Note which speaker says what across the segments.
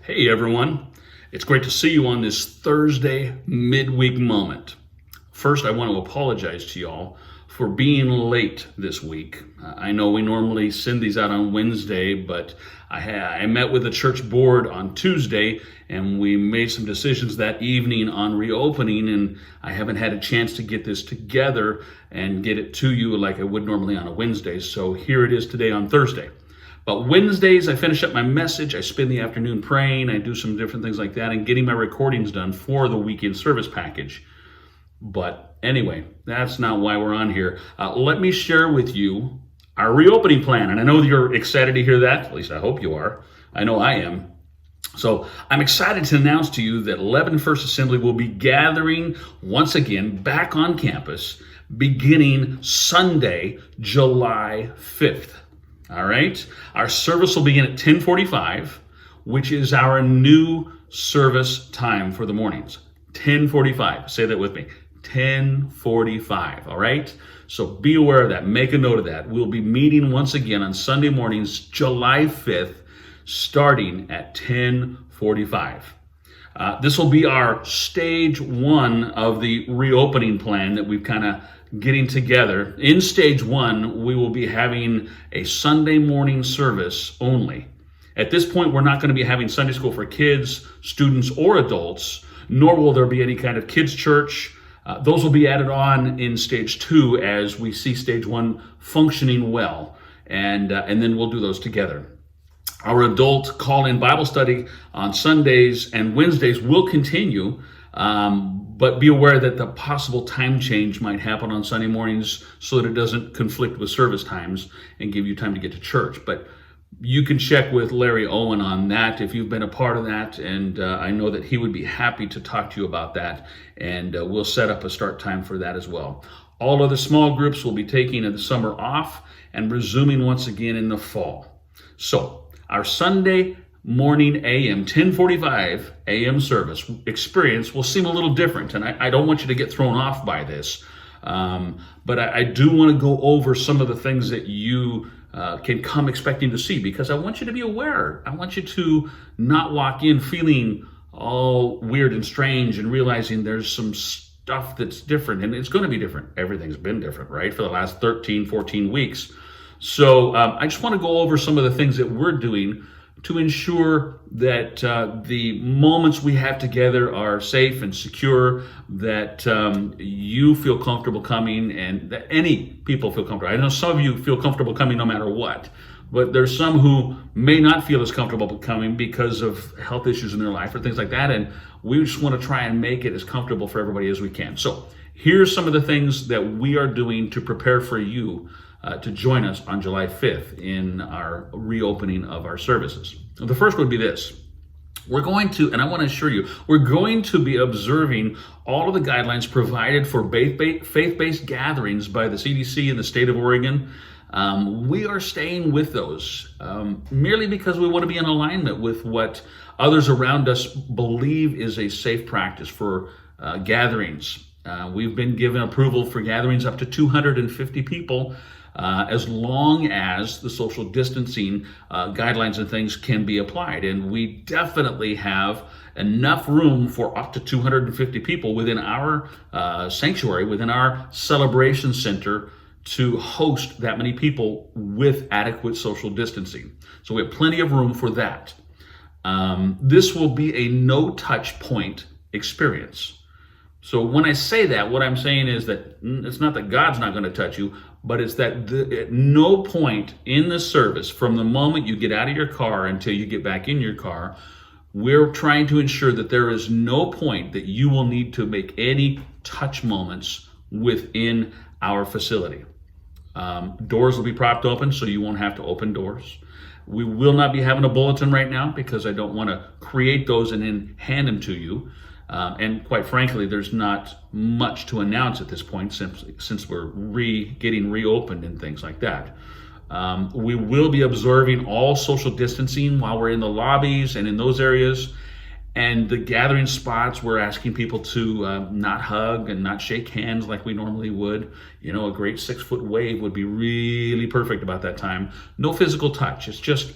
Speaker 1: Hey everyone, it's great to see you on this Thursday midweek moment. First, I want to apologize to y'all for being late this week. I know we normally send these out on Wednesday, but I met with the church board on Tuesday and we made some decisions that evening on reopening, and I haven't had a chance to get this together and get it to you like I would normally on a Wednesday. So here it is today on Thursday. But Wednesdays, I finish up my message, I spend the afternoon praying, I do some different things like that, and getting my recordings done for the weekend service package. But anyway, that's not why we're on here. Let me share with you our reopening plan. And I know you're excited to hear that. At least I hope you are. I know I am. So I'm excited to announce to you that Lebanon First Assembly will be gathering once again back on campus beginning Sunday, July 5th. All right. Our service will begin at 10:45, which is our new service time for the mornings. 10:45. Say that with me. 10:45. All right. So be aware of that. Make a note of that. We'll be meeting once again on Sunday mornings, July 5th, starting at 10:45. This will be our stage one of the reopening plan that we've kind of getting together. In stage one, we will be having a Sunday morning service only. At this point, we're not going to be having Sunday school for kids, students, or adults, nor will there be any kind of kids' church. Those will be added on in stage two as we see stage one functioning well, and then we'll do those together. Our adult call-in Bible study on Sundays and Wednesdays will continue, but be aware that the possible time change might happen on Sunday mornings so that it doesn't conflict with service times and give you time to get to church. But you can check with Larry Owen on that if you've been a part of that, and I know that he would be happy to talk to you about that, and we'll set up a start time for that as well. All other small groups will be taking the summer off and resuming once again in the fall. So our Sunday morning AM, 10:45 AM service experience will seem a little different, and I don't want you to get thrown off by this, but I do want to go over some of the things that you can come expecting to see, because I want you to be aware. I want you to not walk in feeling all weird and strange and realizing there's some stuff that's different, and it's going to be different. Everything's been different, right, for the last 13, 14 weeks. So I just want to go over some of the things that we're doing to ensure that the moments we have together are safe and secure, that you feel comfortable coming, and that any people feel comfortable. I know some of you feel comfortable coming no matter what, but there's some who may not feel as comfortable coming because of health issues in their life or things like that, and we just want to try and make it as comfortable for everybody as we can. So here's some of the things that we are doing to prepare for you to join us on July 5th in our reopening of our services. The first would be this. We're going to, and I want to assure you, we're going to be observing all of the guidelines provided for faith-based gatherings by the CDC in the state of Oregon. We are staying with those merely because we want to be in alignment with what others around us believe is a safe practice for gatherings. We've been given approval for gatherings up to 250 people, as long as the social distancing guidelines and things can be applied. And we definitely have enough room for up to 250 people within our sanctuary, within our celebration center, to host that many people with adequate social distancing. So we have plenty of room for that. This will be a no-touch point experience. So when I say that, what I'm saying is that it's not that God's not going to touch you, but it's that at no point in the service, from the moment you get out of your car until you get back in your car, we're trying to ensure that there is no point that you will need to make any touch moments within our facility. Doors will be propped open, so you won't have to open doors. We will not be having a bulletin right now because I don't want to create those and then hand them to you. And quite frankly, there's not much to announce at this point since we're getting reopened and things like that. We will be observing all social distancing while we're in the lobbies and in those areas. And the gathering spots, we're asking people to not hug and not shake hands like we normally would. You know, a great 6-foot wave would be really perfect about that time. No physical touch. It's just,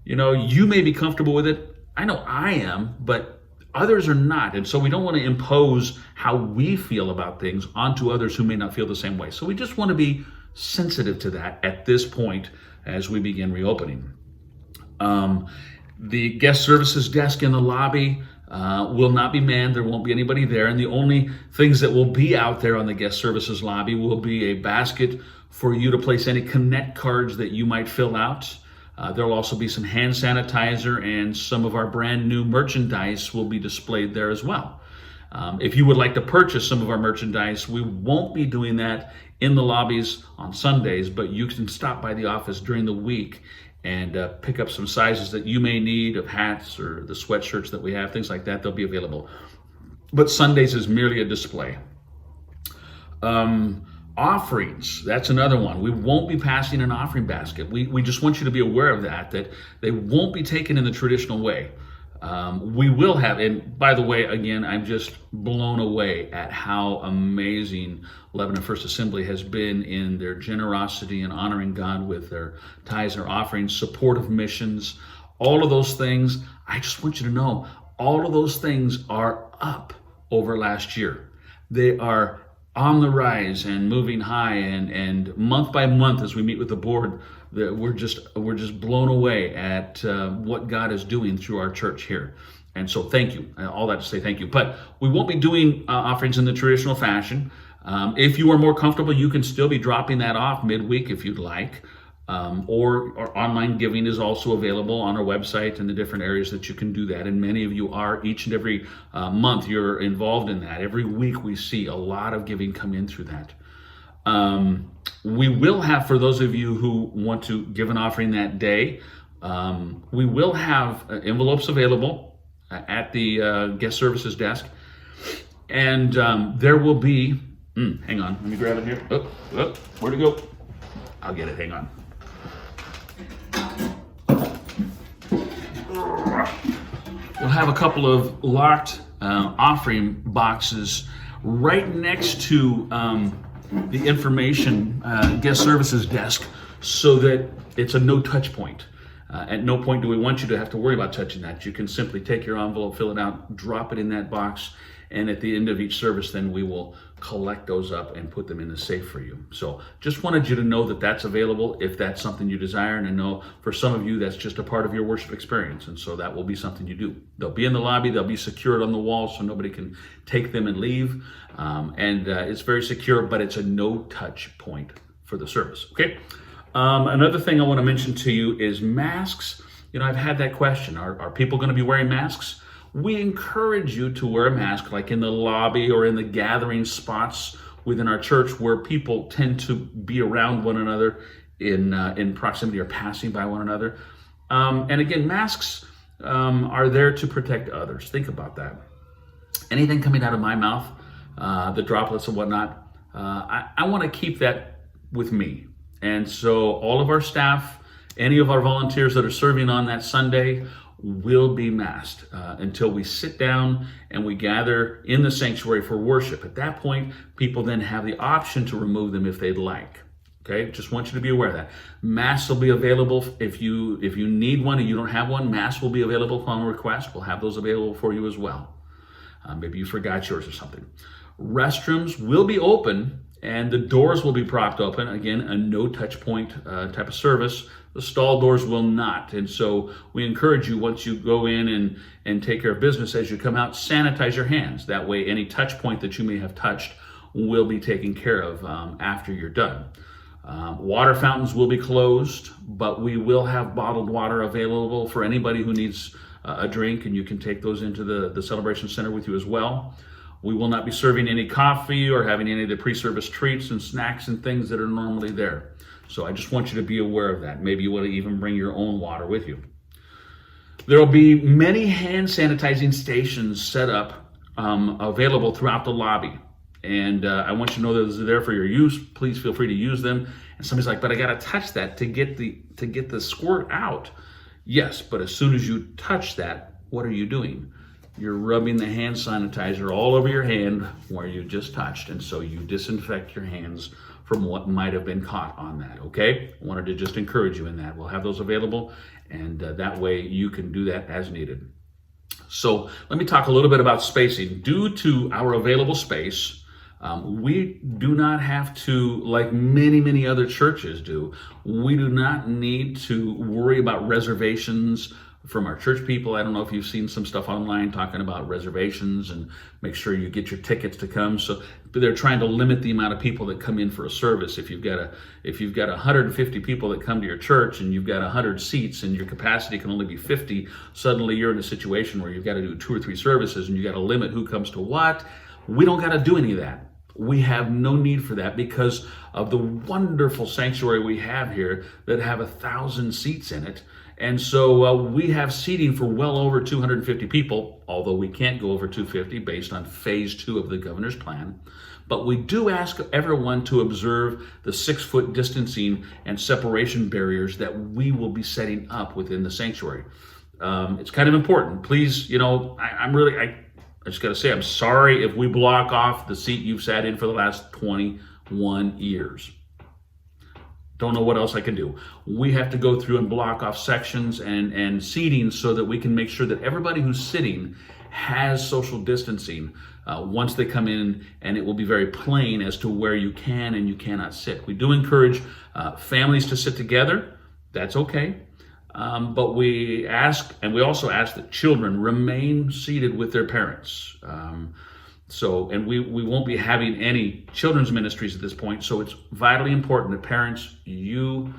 Speaker 1: you know, you may be comfortable with it. I know I am, but others are not. And so we don't want to impose how we feel about things onto others who may not feel the same way. So we just want to be sensitive to that at this point as we begin reopening. The guest services desk in the lobby will not be manned. There won't be anybody there. And the only things that will be out there on the guest services lobby will be a basket for you to place any Connect cards that you might fill out. There'll also be some hand sanitizer, and some of our brand new merchandise will be displayed there as well. If you would like to purchase some of our merchandise, we won't be doing that in the lobbies on Sundays, but you can stop by the office during the week and pick up some sizes that you may need of hats or the sweatshirts that we have, things like that. They'll be available. But Sundays is merely a display. Offerings, that's another one. We won't be passing an offering basket. We just want you to be aware of that they won't be taken in the traditional way. We will have, and by the way, again, I'm just blown away at how amazing Lebanon First Assembly has been in their generosity and honoring God with their tithes, their offerings, support of missions, all of those things. I just want you to know, all of those things are up over last year. They are on the rise and moving high, and month by month as we meet with the board, we're just blown away at what God is doing through our church here. And so thank you. All that to say thank you. But we won't be doing offerings in the traditional fashion. If you are more comfortable, you can still be dropping that off midweek if you'd like. Or online giving is also available on our website and the different areas that you can do that. And many of you are. Each and every month you're involved in that. Every week we see a lot of giving come in through that. We will have, for those of you who want to give an offering that day, we will have envelopes available at the guest services desk. And there will be, hang on, let me grab it here. Where'd it go? I'll get it, hang on. We'll have a couple of locked offering boxes right next to the information guest services desk, so that it's a no touch point. At no point do we want you to have to worry about touching that. You can simply take your envelope, fill it out, drop it in that box, and at the end of each service, then we will collect those up and put them in the safe for you. So just wanted you to know that that's available if that's something you desire. And I know for some of you, that's just a part of your worship experience. And so that will be something you do. They'll be in the lobby. They'll be secured on the wall so nobody can take them and leave. It's very secure, but it's a no-touch point for the service. Okay. Another thing I want to mention to you is masks. You know, I've had that question. Are people going to be wearing masks? We encourage you to wear a mask, like in the lobby or in the gathering spots within our church where people tend to be around one another in proximity or passing by one another. And again, masks are there to protect others. Think about that. Anything coming out of my mouth, the droplets and whatnot, I want to keep that with me. And so all of our staff, any of our volunteers that are serving on that Sunday, will be masked until we sit down and we gather in the sanctuary for worship. At that point, people then have the option to remove them if they'd like. Okay, just want you to be aware of that. Masks will be available if you need one and you don't have one. Masks will be available upon request. We'll have those available for you as well. Maybe you forgot yours or something. Restrooms will be open and the doors will be propped open. Again, a no touch point type of service. The stall doors will not. And so we encourage you, once you go in and take care of business, as you come out, sanitize your hands. That way, any touch point that you may have touched will be taken care of after you're done. Water fountains will be closed, but we will have bottled water available for anybody who needs a drink, and you can take those into the celebration center with you as well. We will not be serving any coffee or having any of the pre-service treats and snacks and things that are normally there. So I just want you to be aware of that. Maybe you want to even bring your own water with you. There will be many hand sanitizing stations set up available throughout the lobby. And I want you to know that those are there for your use. Please feel free to use them. And somebody's like, but I got to touch that to get the squirt out. Yes, but as soon as you touch that, what are you doing? You're rubbing the hand sanitizer all over your hand where you just touched. And so you disinfect your hands from what might have been caught on that, okay? I wanted to just encourage you in that. We'll have those available, and that way you can do that as needed. So let me talk a little bit about spacing. Due to our available space, we do not have to, like many other churches do, we do not need to worry about reservations from our church people. I don't know if you've seen some stuff online talking about reservations and make sure you get your tickets to come. So they're trying to limit the amount of people that come in for a service. If you've got 150 people that come to your church and you've got 100 seats and your capacity can only be 50, suddenly you're in a situation where you've got to do 2 or 3 services and you got to limit who comes to what. We don't got to do any of that. We have no need for that because of the wonderful sanctuary we have here that have 1,000 seats in it. And so we have seating for well over 250 people, although we can't go over 250 based on phase 2 of the governor's plan. But we do ask everyone to observe the 6-foot distancing and separation barriers that we will be setting up within the sanctuary. It's kind of important. Please, I just got to say, I'm sorry if we block off the seat you've sat in for the last 21 years. Don't know what else I can do. We have to go through and block off sections and seating so that we can make sure that everybody who's sitting has social distancing once they come in, and it will be very plain as to where you can and you cannot sit. We do encourage families to sit together. That's okay. But we also ask that children remain seated with their parents. And we won't be having any children's ministries at this point. So it's vitally important that parents, you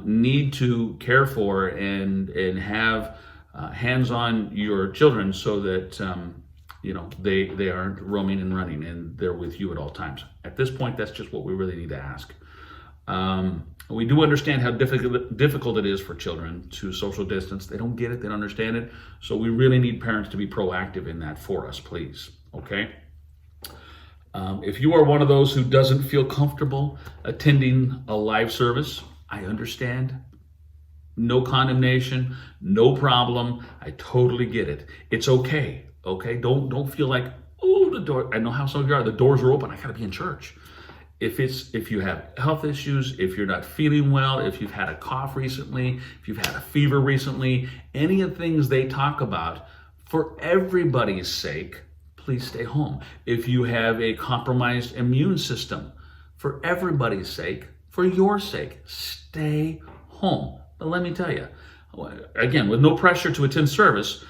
Speaker 1: need to care for and have hands on your children so that they aren't roaming and running and they're with you at all times. At this point, that's just what we really need to ask. We do understand how difficult it is for children to social distance. They don't get it, they don't understand it. So we really need parents to be proactive in that for us, please. Okay? If you are one of those who doesn't feel comfortable attending a live service, I understand. No condemnation, no problem. I totally get it. It's okay. Okay? Don't feel like, oh, the door. I know how some of you are. The doors are open. I gotta be in church. If you have health issues, if you're not feeling well, if you've had a cough recently, if you've had a fever recently, any of the things they talk about, for everybody's sake, please stay home. If you have a compromised immune system, for everybody's sake, for your sake, stay home. But let me tell you, again, with no pressure to attend service,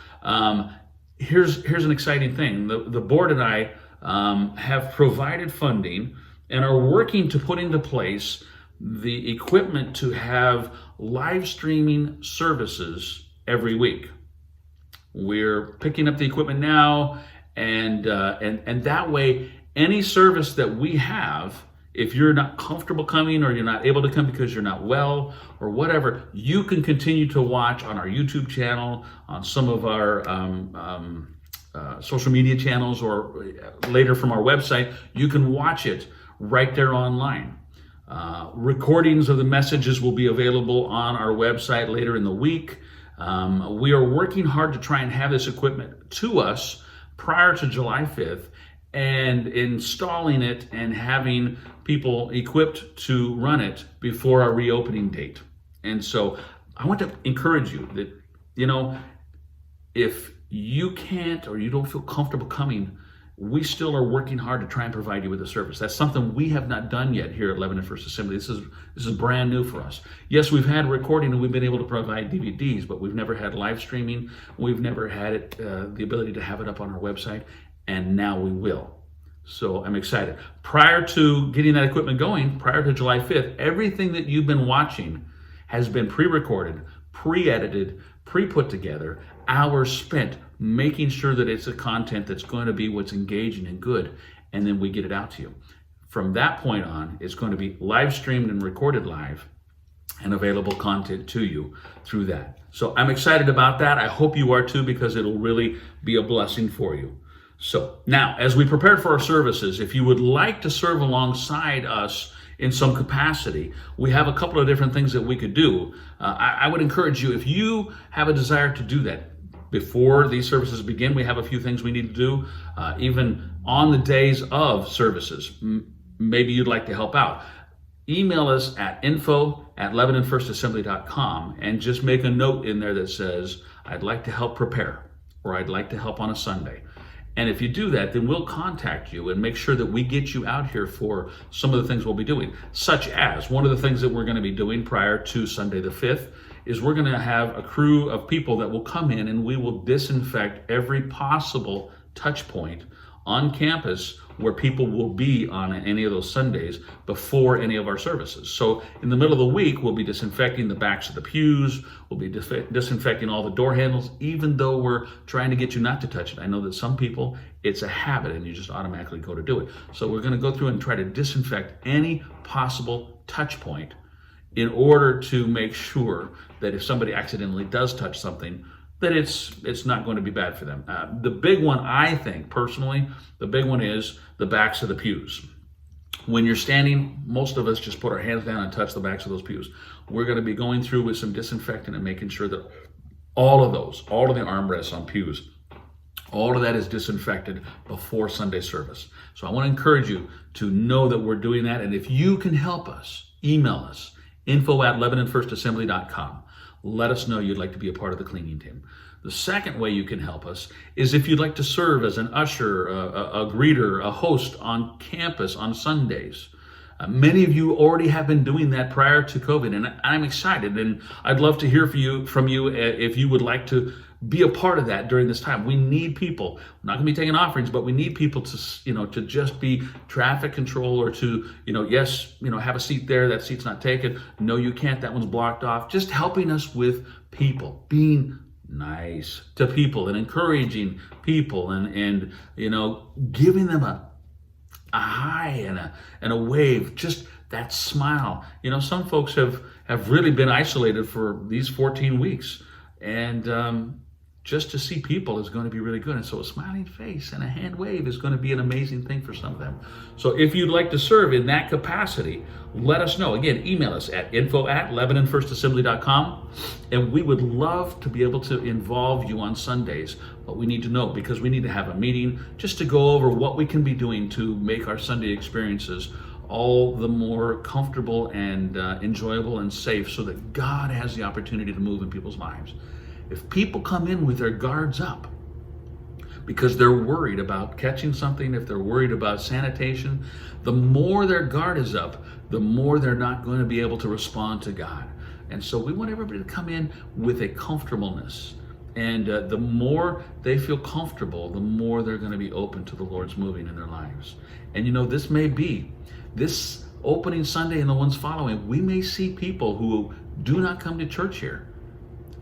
Speaker 1: here's an exciting thing. The board and I have provided funding and are working to put into place the equipment to have live streaming services every week. We're picking up the equipment now, and that way, any service that we have, if you're not comfortable coming or you're not able to come because you're not well or whatever, you can continue to watch on our YouTube channel, on some of our social media channels, or later from our website. You can watch it right there online. Recordings of the messages will be available on our website later in the week. We are working hard to try and have this equipment to us prior to July 5th and installing it and having people equipped to run it before our reopening date. And so I want to encourage you that, if you can't or you don't feel comfortable coming, we still are working hard to try and provide you with a service. That's something we have not done yet here at Lebanon First Assembly. This is brand new for us. Yes, we've had recording and we've been able to provide DVDs, but we've never had live streaming. We've never had it, the ability to have it up on our website, and now we will. So I'm excited. Prior to getting that equipment going, prior to July 5th, everything that you've been watching has been pre-recorded, pre-edited, pre-put together, hours spent making sure that it's a content that's going to be what's engaging and good, and then we get it out to you. From that point on, it's going to be live streamed and recorded live and available content to you through that. So I'm excited about that. I hope you are too, because it'll really be a blessing for you. So now, as we prepare for our services, if you would like to serve alongside us in some capacity, we have a couple of different things that we could do. I would encourage you, if you have a desire to do that, before these services begin, we have a few things we need to do. Even on the days of services, maybe you'd like to help out. Email us at info@LebanonFirstAssembly.com and just make a note in there that says, I'd like to help prepare. or I'd like to help on a Sunday. And if you do that, then we'll contact you and make sure that we get you out here for some of the things we'll be doing, such as one of the things that we're going to be doing prior to Sunday the 5th is we're going to have a crew of people that will come in and we will disinfect every possible touch point on campus where people will be on any of those Sundays before any of our services. So in the middle of the week, we'll be disinfecting the backs of the pews, we'll be disinfecting all the door handles, even though we're trying to get you not to touch it. I know that some people, it's a habit and you just automatically go to do it. So we're gonna go through and try to disinfect any possible touch point in order to make sure that if somebody accidentally does touch something, that it's not going to be bad for them. The big one, I think, personally, the big one is the backs of the pews. When you're standing, most of us just put our hands down and touch the backs of those pews. We're going to be going through with some disinfectant and making sure that all of the armrests on pews, all of that is disinfected before Sunday service. So I want to encourage you to know that we're doing that. And if you can help us, email us, info@LebanonFirstAssembly.com. Let us know you'd like to be a part of the cleaning team. The second way you can help us is if you'd like to serve as an usher, a greeter, a host on campus on Sundays. Many of you already have been doing that prior to COVID, and I'm excited, and I'd love to hear from you if you would like to be a part of that during this time. We need people. We're not going to be taking offerings, but we need people to just be traffic control or to, have a seat there. That seat's not taken. No, you can't. That one's blocked off. Just helping us with people, being nice to people and encouraging people and giving them a hi and a wave, just that smile. Some folks have really been isolated for these 14 weeks. And just to see people is going to be really good. And so a smiling face and a hand wave is going to be an amazing thing for some of them. So if you'd like to serve in that capacity, let us know. Again, email us at info@LebanonFirstAssembly.com. And we would love to be able to involve you on Sundays. But we need to know, because we need to have a meeting just to go over what we can be doing to make our Sunday experiences all the more comfortable and enjoyable and safe, so that God has the opportunity to move in people's lives. If people come in with their guards up because they're worried about catching something, if they're worried about sanitation, the more their guard is up, the more they're not going to be able to respond to God. And so we want everybody to come in with a comfortableness. And the more they feel comfortable, the more they're going to be open to the Lord's moving in their lives. And this may be this opening Sunday and the ones following, we may see people who do not come to church here.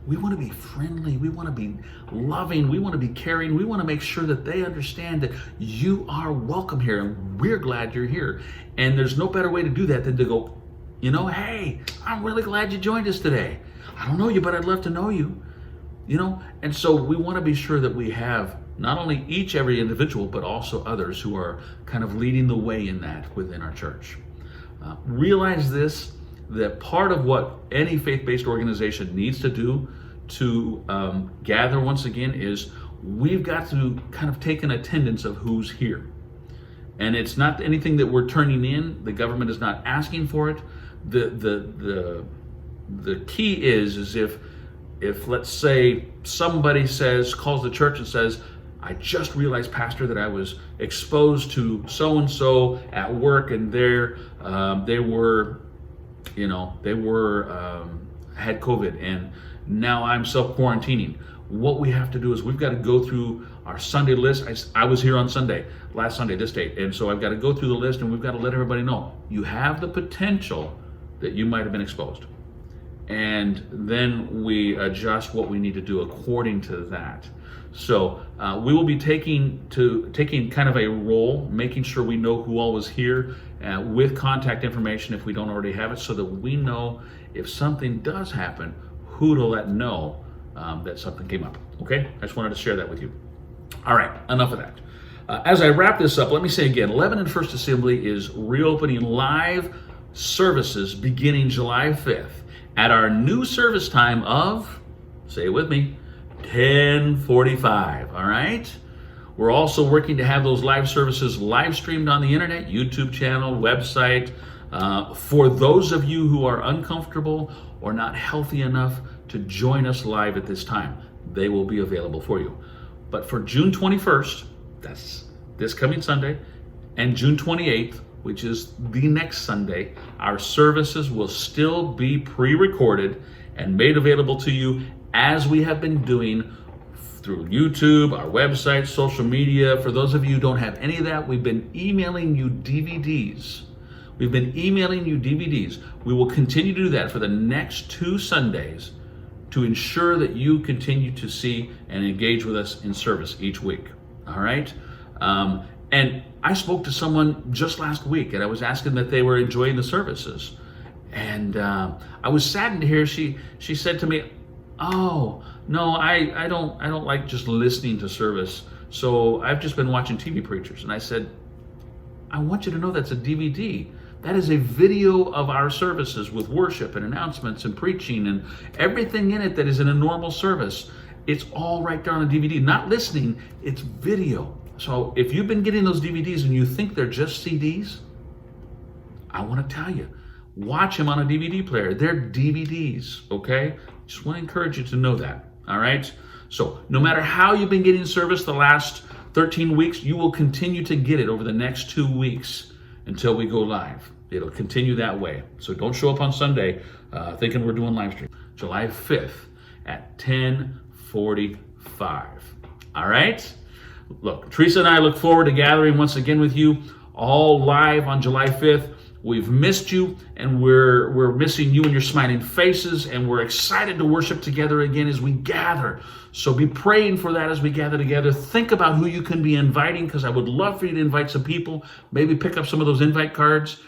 Speaker 1: We want to be friendly. We want to be loving. We want to be caring. We want to make sure that they understand that you are welcome here and we're glad you're here. And there's no better way to do that than to go, hey, I'm really glad you joined us today. I don't know you, but I'd love to know you. And so we want to be sure that we have not only every individual, but also others who are kind of leading the way in that within our church. Realize this, that part of what any faith-based organization needs to do to gather once again is we've got to kind of take an attendance of who's here. And it's not anything that we're turning in. The government is not asking for it. The key is if let's say somebody calls the church and says, I just realized, Pastor, that I was exposed to so-and-so at work, and they had COVID, and now I'm self-quarantining. What we have to do is we've got to go through our Sunday list. I was here on last Sunday, this date, and so I've got to go through the list, and we've got to let everybody know you have the potential that you might have been exposed. And then we adjust what we need to do according to that. So we will be taking kind of a role, making sure we know who all was here with contact information if we don't already have it, so that we know if something does happen, who to let know that something came up. Okay? I just wanted to share that with you. All right, enough of that. As I wrap this up, let me say again, Lebanon First Assembly is reopening live services beginning July 5th at our new service time of, say it with me, 10:45, all right? We're also working to have those live services live streamed on the internet, YouTube channel, website. For those of you who are uncomfortable or not healthy enough to join us live at this time, they will be available for you. But for June 21st, that's this coming Sunday, and June 28th, which is the next Sunday, our services will still be pre-recorded and made available to you as we have been doing through YouTube, our website, social media. For those of you who don't have any of that, we've been emailing you DVDs. We will continue to do that for the next 2 Sundays to ensure that you continue to see and engage with us in service each week. All right? And I spoke to someone just last week, and I was asking that they were enjoying the services. And I was saddened to hear she said to me, "Oh, no, I don't like just listening to service. So I've just been watching TV preachers." And I said, "I want you to know that's a DVD. That is a video of our services with worship and announcements and preaching and everything in it that is in a normal service. It's all right there on the DVD. Not listening, it's video." So if you've been getting those DVDs and you think they're just CDs, I want to tell you, watch them on a DVD player. They're DVDs, okay? Just want to encourage you to know that, all right? So no matter how you've been getting service the last 13 weeks, you will continue to get it over the next 2 weeks until we go live. It'll continue that way. So don't show up on Sunday thinking we're doing live stream. July 5th at 10:45. All right? Look, Teresa and I look forward to gathering once again with you all live on July 5th. We've missed you, and we're missing you and your smiling faces, and we're excited to worship together again as we gather. So be praying for that as we gather together. Think about who you can be inviting, because I would love for you to invite some people. Maybe pick up some of those invite cards.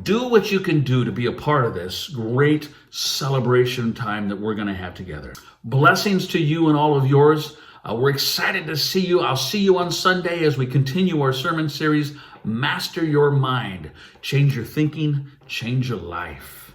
Speaker 1: Do what you can do to be a part of this great celebration time that we're going to have together. Blessings to you and all of yours. We're excited to see you. I'll see you on Sunday as we continue our sermon series, Master Your Mind. Change your thinking, change your life.